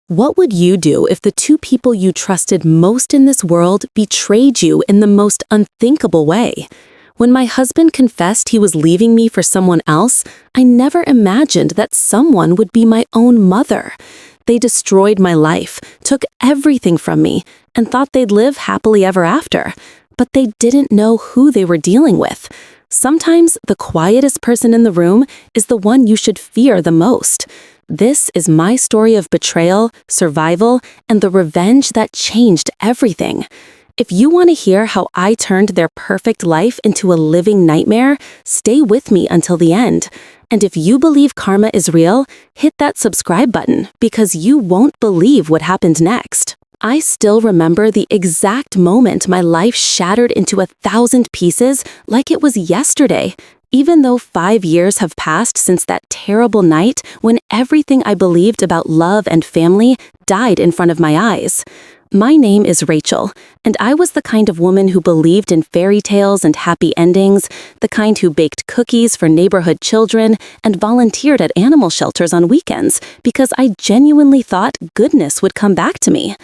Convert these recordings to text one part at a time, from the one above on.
What would you do if the two people you trusted most in this world betrayed you in the most unthinkable way? When my husband confessed he was leaving me for someone else, I never imagined that someone would be my own mother. They destroyed my life, took everything from me, and thought they'd live happily ever after. But they didn't know who they were dealing with. Sometimes the quietest person in the room is the one you should fear the most. This is my story of betrayal, survival, and the revenge that changed everything. If you want to hear how I turned their perfect life into a living nightmare, stay with me until the end. And if you believe karma is real, hit that subscribe button because you won't believe what happened next. I still remember the exact moment my life shattered into 1,000 pieces like it was yesterday. Even though 5 years have passed since that terrible night when everything I believed about love and family died in front of my eyes. My name is Rachel, and I was the kind of woman who believed in fairy tales and happy endings, the kind who baked cookies for neighborhood children and volunteered at animal shelters on weekends because I genuinely thought goodness would come back to me.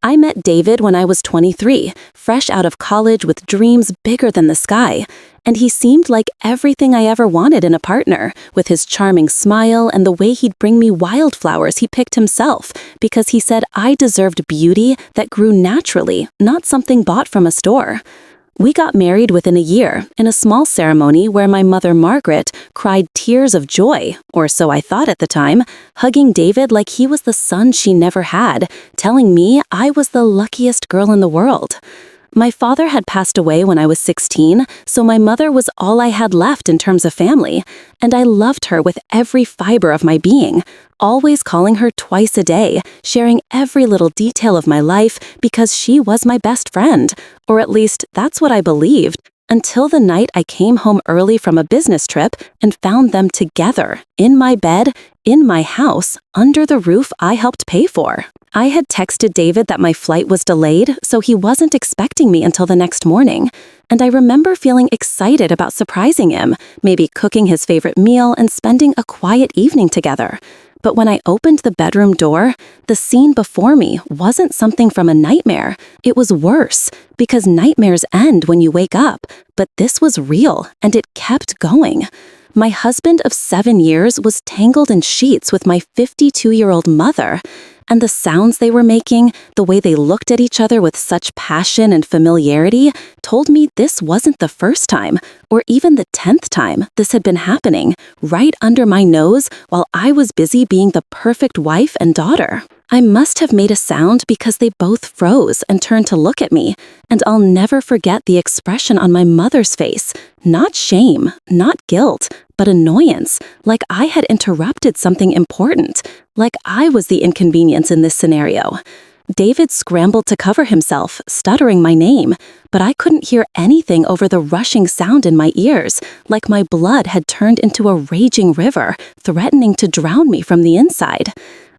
I met David when I was 23, fresh out of college with dreams bigger than the sky. And he seemed like everything I ever wanted in a partner, with his charming smile and the way he'd bring me wildflowers he picked himself, because he said I deserved beauty that grew naturally, not something bought from a store. We got married within a year, in a small ceremony where my mother Margaret cried tears of joy, or so I thought at the time, hugging David like he was the son she never had, telling me I was the luckiest girl in the world. My father had passed away when I was 16, so my mother was all I had left in terms of family, and I loved her with every fiber of my being, always calling her twice a day, sharing every little detail of my life because she was my best friend, or at least that's what I believed, until the night I came home early from a business trip and found them together, in my bed, in my house, under the roof I helped pay for. I had texted David that my flight was delayed, so he wasn't expecting me until the next morning. And I remember feeling excited about surprising him, maybe cooking his favorite meal and spending a quiet evening together. But when I opened the bedroom door, the scene before me wasn't something from a nightmare. It was worse, because nightmares end when you wake up. But this was real, and it kept going. My husband of 7 years was tangled in sheets with my 52-year-old mother. And the sounds they were making, the way they looked at each other with such passion and familiarity, told me this wasn't the first time, or even the 10th time this had been happening, right under my nose while I was busy being the perfect wife and daughter. I must have made a sound because they both froze and turned to look at me, and I'll never forget the expression on my mother's face. Not shame, not guilt, but annoyance, like I had interrupted something important, like I was the inconvenience in this scenario. David scrambled to cover himself, stuttering my name, but I couldn't hear anything over the rushing sound in my ears, like my blood had turned into a raging river, threatening to drown me from the inside.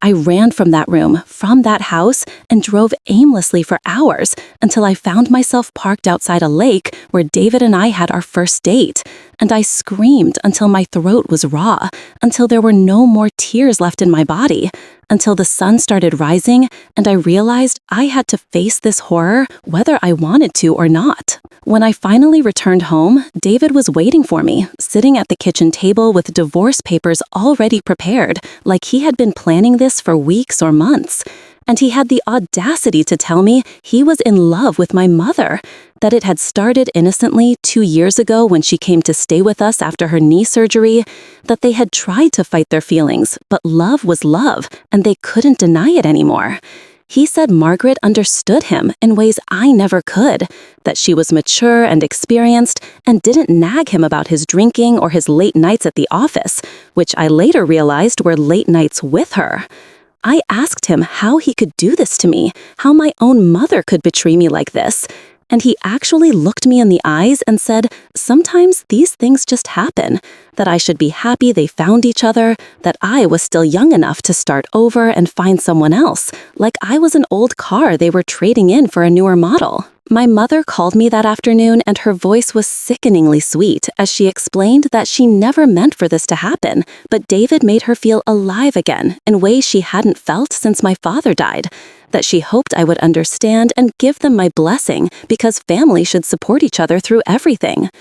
I ran from that room, from that house, and drove aimlessly for hours until I found myself parked outside a lake where David and I had our first date. And I screamed until my throat was raw, until there were no more tears left in my body, until the sun started rising and I realized I had to face this horror whether I wanted to or not. When I finally returned home, David was waiting for me, sitting at the kitchen table with divorce papers already prepared, like he had been planning this for weeks or months. And he had the audacity to tell me he was in love with my mother, that it had started innocently 2 years ago when she came to stay with us after her knee surgery, that they had tried to fight their feelings, but love was love, and they couldn't deny it anymore. He said Margaret understood him in ways I never could, that she was mature and experienced and didn't nag him about his drinking or his late nights at the office, which I later realized were late nights with her. I asked him how he could do this to me, how my own mother could betray me like this. And he actually looked me in the eyes and said, sometimes these things just happen, that I should be happy they found each other, that I was still young enough to start over and find someone else, like I was an old car they were trading in for a newer model. My mother called me that afternoon and her voice was sickeningly sweet as she explained that she never meant for this to happen, but David made her feel alive again in ways she hadn't felt since my father died, that she hoped I would understand and give them my blessing because family should support each other through everything.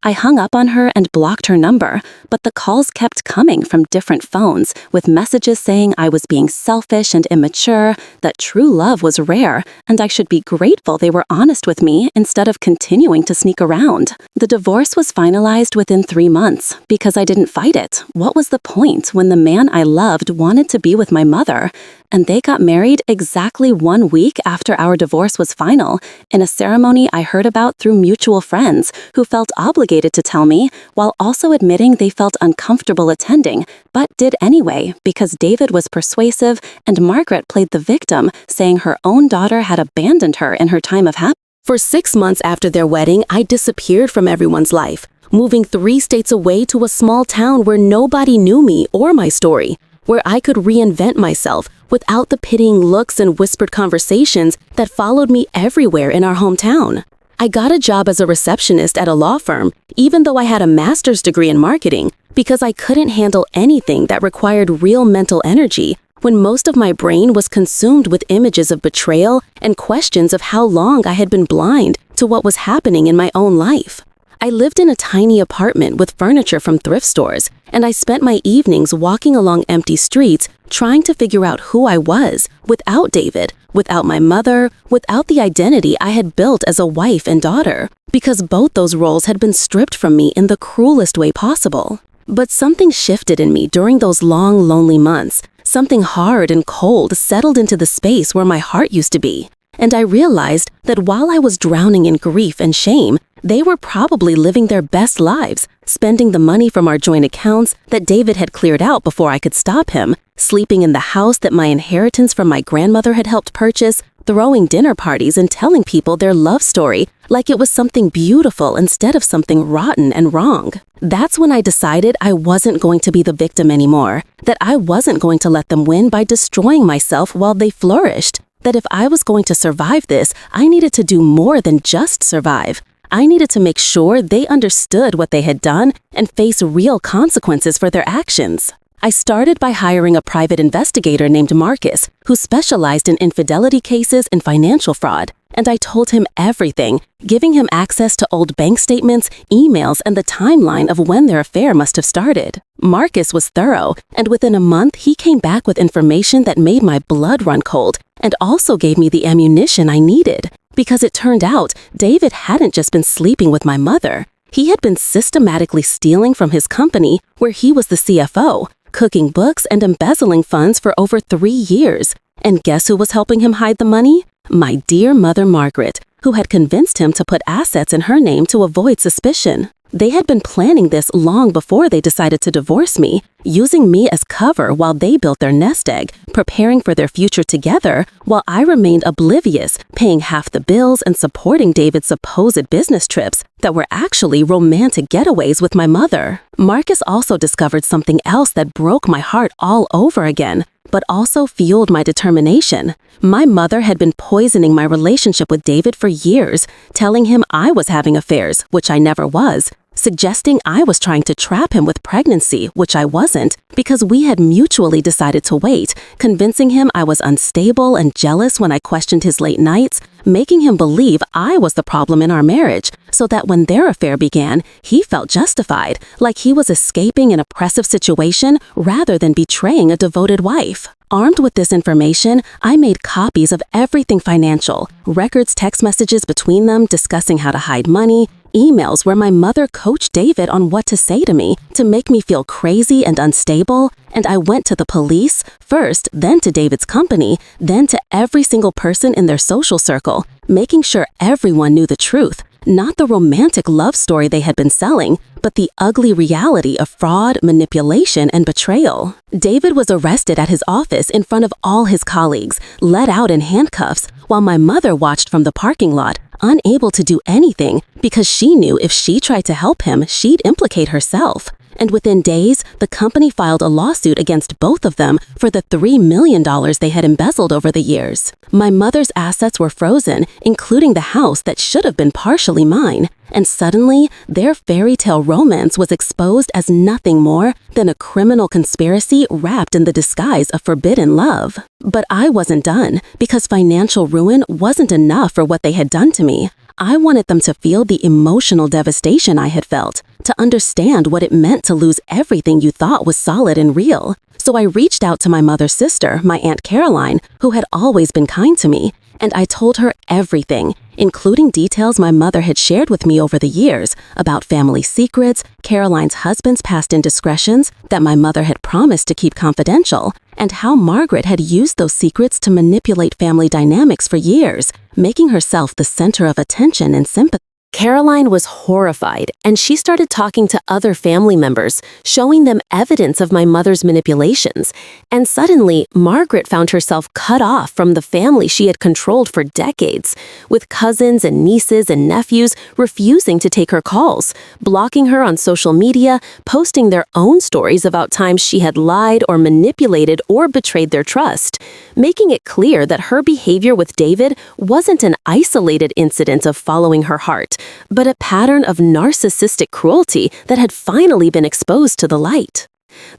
I hung up on her and blocked her number, but the calls kept coming from different phones, with messages saying I was being selfish and immature, that true love was rare, and I should be grateful they were honest with me instead of continuing to sneak around. The divorce was finalized within 3 months, because I didn't fight it. What was the point when the man I loved wanted to be with my mother? And they got married exactly 1 week after our divorce was final, in a ceremony I heard about through mutual friends who felt obligated to tell me, while also admitting they felt uncomfortable attending, but did anyway because David was persuasive and Margaret played the victim, saying her own daughter had abandoned her in her time of happiness. For 6 months after their wedding, I disappeared from everyone's life, moving 3 states away to a small town where nobody knew me or my story, where I could reinvent myself without the pitying looks and whispered conversations that followed me everywhere in our hometown. I got a job as a receptionist at a law firm, even though I had a master's degree in marketing, because I couldn't handle anything that required real mental energy when most of my brain was consumed with images of betrayal and questions of how long I had been blind to what was happening in my own life. I lived in a tiny apartment with furniture from thrift stores, and I spent my evenings walking along empty streets trying to figure out who I was without David, without my mother, without the identity I had built as a wife and daughter, because both those roles had been stripped from me in the cruelest way possible. But something shifted in me during those long, lonely months. Something hard and cold settled into the space where my heart used to be, and I realized that while I was drowning in grief and shame, they were probably living their best lives, spending the money from our joint accounts that David had cleared out before I could stop him, sleeping in the house that my inheritance from my grandmother had helped purchase, throwing dinner parties and telling people their love story like it was something beautiful instead of something rotten and wrong. That's when I decided I wasn't going to be the victim anymore, that I wasn't going to let them win by destroying myself while they flourished, that if I was going to survive this, I needed to do more than just survive. I needed to make sure they understood what they had done and face real consequences for their actions. I started by hiring a private investigator named Marcus, who specialized in infidelity cases and financial fraud, and I told him everything, giving him access to old bank statements, emails, and the timeline of when their affair must have started. Marcus was thorough, and within a month he came back with information that made my blood run cold and also gave me the ammunition I needed. Because it turned out David hadn't just been sleeping with my mother. He had been systematically stealing from his company where he was the CFO, cooking books and embezzling funds for over 3 years. And guess who was helping him hide the money? My dear mother Margaret, who had convinced him to put assets in her name to avoid suspicion. They had been planning this long before they decided to divorce me, using me as cover while they built their nest egg, preparing for their future together, while I remained oblivious, paying half the bills and supporting David's supposed business trips that were actually romantic getaways with my mother. Marcus also discovered something else that broke my heart all over again, but also fueled my determination. My mother had been poisoning my relationship with David for years, telling him I was having affairs, which I never was, suggesting I was trying to trap him with pregnancy, which I wasn't, because we had mutually decided to wait, convincing him I was unstable and jealous when I questioned his late nights, making him believe I was the problem in our marriage, so that when their affair began, he felt justified, like he was escaping an oppressive situation rather than betraying a devoted wife. Armed with this information, I made copies of everything financial, records, text messages between them discussing how to hide money, emails where my mother coached David on what to say to me to make me feel crazy and unstable, and I went to the police first, then to David's company, then to every single person in their social circle, making sure everyone knew the truth, not the romantic love story they had been selling, but the ugly reality of fraud, manipulation, and betrayal. David was arrested at his office in front of all his colleagues, led out in handcuffs, while my mother watched from the parking lot, unable to do anything because she knew if she tried to help him, she'd implicate herself. and within days, the company filed a lawsuit against both of them for the $3 million they had embezzled over the years. My mother's assets were frozen, including the house that should have been partially mine, and suddenly, their fairy tale romance was exposed as nothing more than a criminal conspiracy wrapped in the disguise of forbidden love. But I wasn't done, because financial ruin wasn't enough for what they had done to me. I wanted them to feel the emotional devastation I had felt, to understand what it meant to lose everything you thought was solid and real. So I reached out to my mother's sister, my Aunt Caroline, who had always been kind to me, and I told her everything, including details my mother had shared with me over the years about family secrets, Caroline's husband's past indiscretions that my mother had promised to keep confidential, and how Margaret had used those secrets to manipulate family dynamics for years, making herself the center of attention and sympathy. Caroline was horrified, and she started talking to other family members, showing them evidence of my mother's manipulations. And suddenly, Margaret found herself cut off from the family she had controlled for decades, with cousins and nieces and nephews refusing to take her calls, blocking her on social media, posting their own stories about times she had lied or manipulated or betrayed their trust, making it clear that her behavior with David wasn't an isolated incident of following her heart, but a pattern of narcissistic cruelty that had finally been exposed to the light.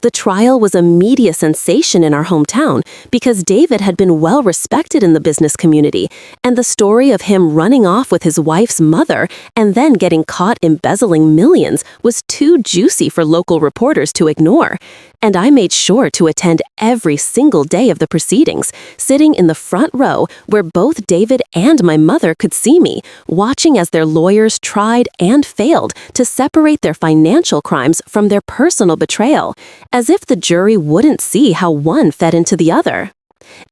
The trial was a media sensation in our hometown because David had been well respected in the business community, and the story of him running off with his wife's mother and then getting caught embezzling millions was too juicy for local reporters to ignore. And I made sure to attend every single day of the proceedings, sitting in the front row where both David and my mother could see me, watching as their lawyers tried and failed to separate their financial crimes from their personal betrayal, as if the jury wouldn't see how one fed into the other.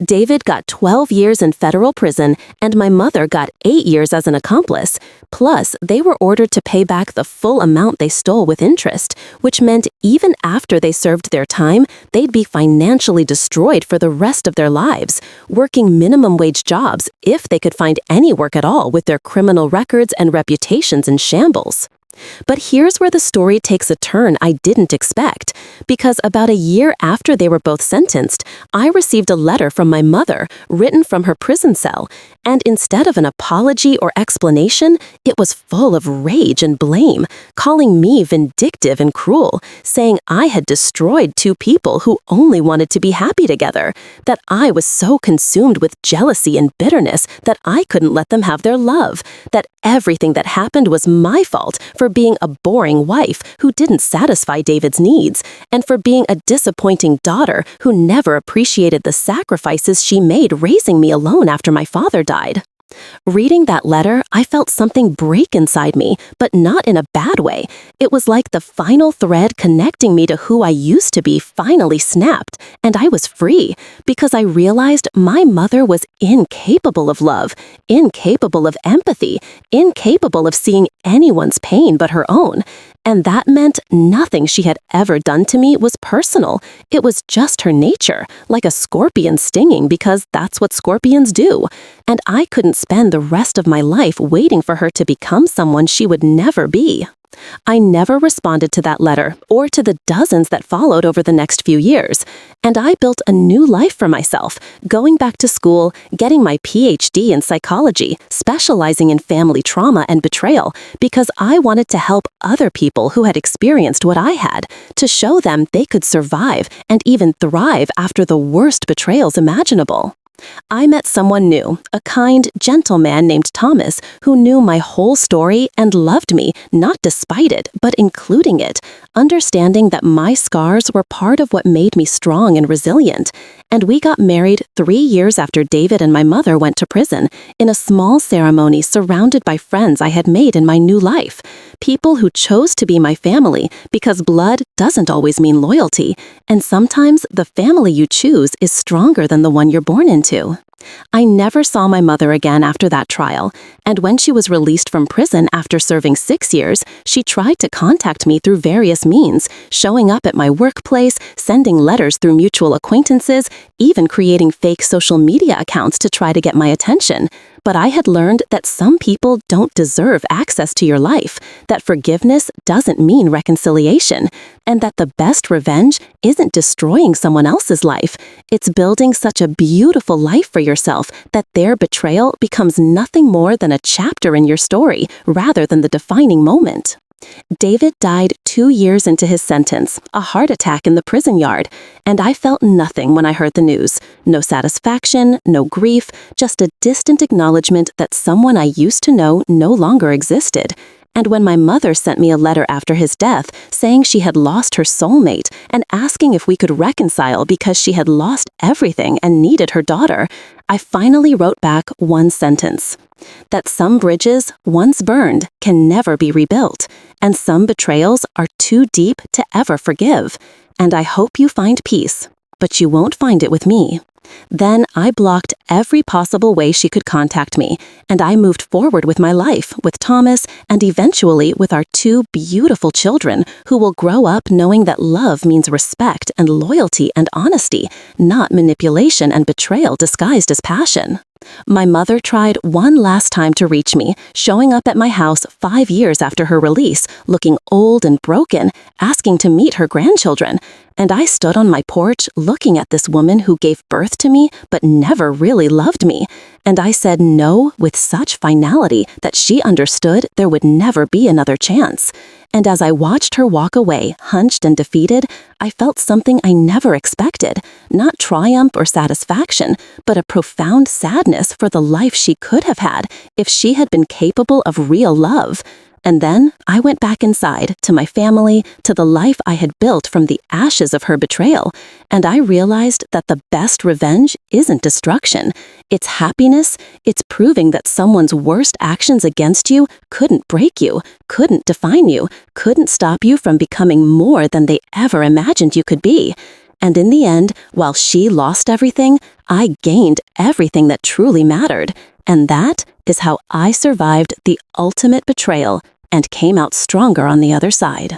David got 12 years in federal prison, and my mother got 8 years as an accomplice. Plus, they were ordered to pay back the full amount they stole with interest, which meant even after they served their time, they'd be financially destroyed for the rest of their lives, working minimum wage jobs if they could find any work at all with their criminal records and reputations in shambles. But here's where the story takes a turn I didn't expect, because about a year after they were both sentenced, I received a letter from my mother written from her prison cell, and instead of an apology or explanation, it was full of rage and blame, calling me vindictive and cruel, saying I had destroyed two people who only wanted to be happy together, that I was so consumed with jealousy and bitterness that I couldn't let them have their love, that everything that happened was my fault for being a boring wife who didn't satisfy David's needs, and for being a disappointing daughter who never appreciated the sacrifices she made raising me alone after my father died. Reading that letter, I felt something break inside me, but not in a bad way. It was like the final thread connecting me to who I used to be finally snapped, and I was free, because I realized my mother was incapable of love, incapable of empathy, incapable of seeing anyone's pain but her own. And that meant nothing she had ever done to me was personal. It was just her nature, like a scorpion stinging, because that's what scorpions do. And I couldn't spend the rest of my life waiting for her to become someone she would never be. I never responded to that letter or to the dozens that followed over the next few years, and I built a new life for myself, going back to school, getting my PhD in psychology, specializing in family trauma and betrayal, because I wanted to help other people who had experienced what I had, to show them they could survive and even thrive after the worst betrayals imaginable. I met someone new, a kind, gentle man named Thomas, who knew my whole story and loved me, not despite it, but including it, understanding that my scars were part of what made me strong and resilient. And we got married 3 years after David and my mother went to prison, in a small ceremony surrounded by friends I had made in my new life, people who chose to be my family, because blood doesn't always mean loyalty, and sometimes the family you choose is stronger than the one you're born into. I never saw my mother again after that trial, and when she was released from prison after serving 6 years, she tried to contact me through various means, showing up at my workplace, sending letters through mutual acquaintances, even creating fake social media accounts to try to get my attention. But I had learned that some people don't deserve access to your life, that forgiveness doesn't mean reconciliation, and that the best revenge isn't destroying someone else's life. It's building such a beautiful life for yourself that their betrayal becomes nothing more than a chapter in your story rather than the defining moment. David died 2 years into his sentence, a heart attack in the prison yard, and I felt nothing when I heard the news. No satisfaction, no grief, just a distant acknowledgement that someone I used to know no longer existed. And when my mother sent me a letter after his death saying she had lost her soulmate and asking if we could reconcile because she had lost everything and needed her daughter, I finally wrote back one sentence: that some bridges, once burned, can never be rebuilt, and some betrayals are too deep to ever forgive. And I hope you find peace, but you won't find it with me. Then I blocked every possible way she could contact me, and I moved forward with my life, with Thomas, and eventually with our 2 beautiful children who will grow up knowing that love means respect and loyalty and honesty, not manipulation and betrayal disguised as passion. My mother tried one last time to reach me, showing up at my house 5 years after her release, looking old and broken, asking to meet her grandchildren. And I stood on my porch looking at this woman who gave birth to me but never really loved me. And I said no with such finality that she understood there would never be another chance. And as I watched her walk away, hunched and defeated, I felt something I never expected. Not triumph or satisfaction, but a profound sadness for the life she could have had if she had been capable of real love. And then I went back inside, to my family, to the life I had built from the ashes of her betrayal, and I realized that the best revenge isn't destruction. It's happiness. It's proving that someone's worst actions against you couldn't break you, couldn't define you, couldn't stop you from becoming more than they ever imagined you could be. And in the end, while she lost everything, I gained everything that truly mattered. And that is how I survived the ultimate betrayal and came out stronger on the other side.